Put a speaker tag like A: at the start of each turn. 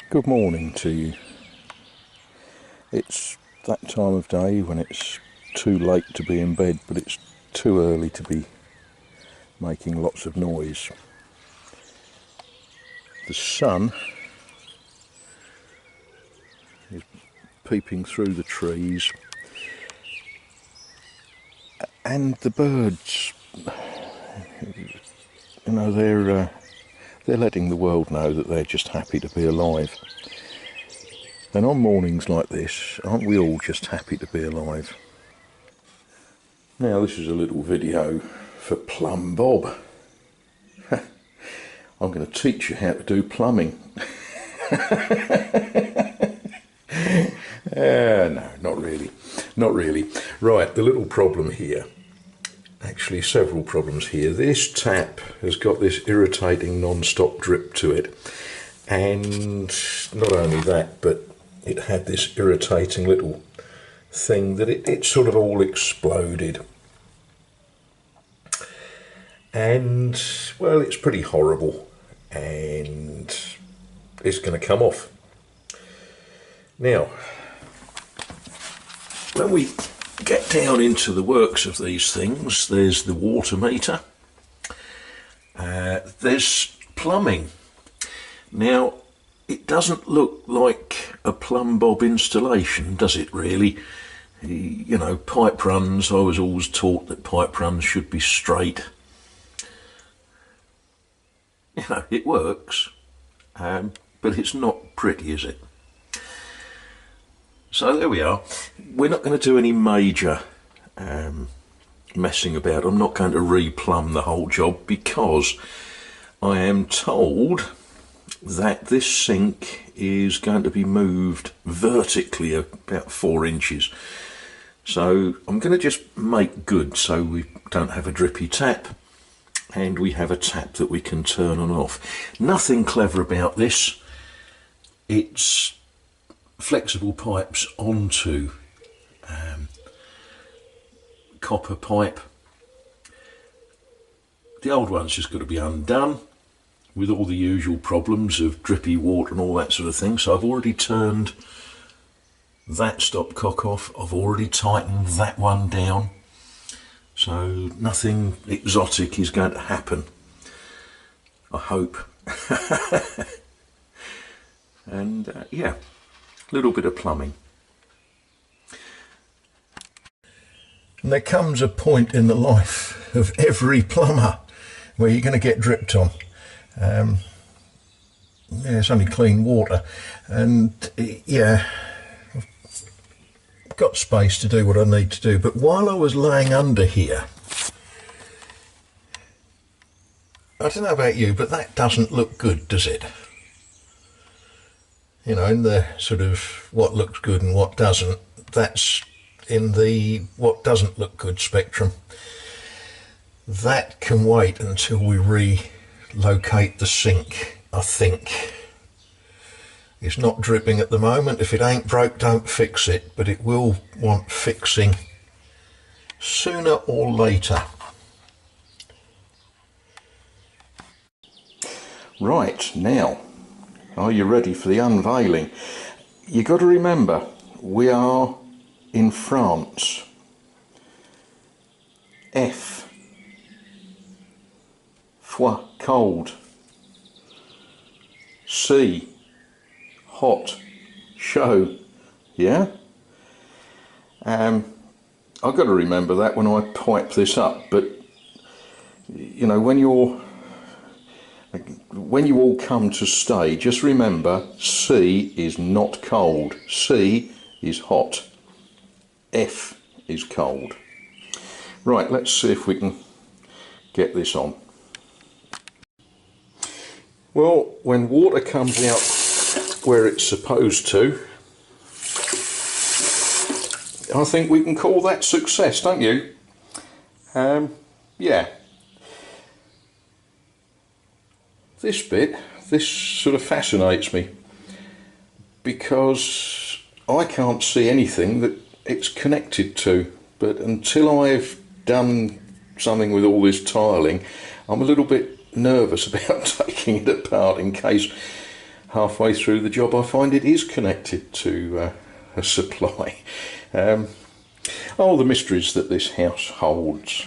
A: Good morning to you. It's that time of day when it's too late to be in bed, but it's too early to be making lots of noise. The sun is peeping through the trees, and the birds, they're letting the world know that they're just happy to be alive. And on mornings like this, aren't we all just happy to be alive? Now, this is a little video for Plumb Bob. I'm going to teach you how to do plumbing. No, not really. Not really. Right, the little problem here. Actually, several problems here. This tap has got this irritating non-stop drip to it. And not only that, but it had this irritating little thing that it sort of all exploded. And, well, it's pretty horrible. And it's going to come off. Now, when we get down into the works of these things, there's the water meter, there's plumbing. Now, it doesn't look like a Plumb Bob installation, does it really? You know, pipe runs, I was always taught that pipe runs should be straight. You know, it works, but it's not pretty, is it? So there we are. We're not going to do any major messing about. I'm not going to re-plumb the whole job because I am told that this sink is going to be moved vertically about 4 inches. So I'm going to just make good so we don't have a drippy tap and we have a tap that we can turn on and off. Nothing clever about this. It's flexible pipes onto copper pipe. The old one's just got to be undone with all the usual problems of drippy water and all that sort of thing. So I've already turned that stopcock off. I've already tightened that one down. So nothing exotic is going to happen, I hope. And yeah, a little bit of plumbing. And there comes a point in the life of every plumber where you're going to get dripped on. Yeah, it's only clean water, and yeah, I've got space to do what I need to do. But while I was laying under here, I don't know about you, but that doesn't look good, does it? You know, in the sort of what looks good and what doesn't, that's in the what doesn't look good spectrum. That can wait until we relocate the sink, I think. It's not dripping at the moment. If it ain't broke, don't fix it, but it will want fixing sooner or later. Right, now, are you ready for the unveiling? You got to remember, we are in France. F. Froid, cold. C. Hot. Show. Yeah? I've got to remember that when I pipe this up, but you know, when you all come to stay, just remember C is not cold, C is hot, F is cold. Right, let's see if we can get this on. Well, when water comes out where it's supposed to, I think we can call that success, don't you? Yeah. This sort of fascinates me because I can't see anything that it's connected to, but until I've done something with all this tiling, I'm a little bit nervous about taking it apart in case halfway through the job I find it is connected to a supply. Oh, the mysteries that this house holds.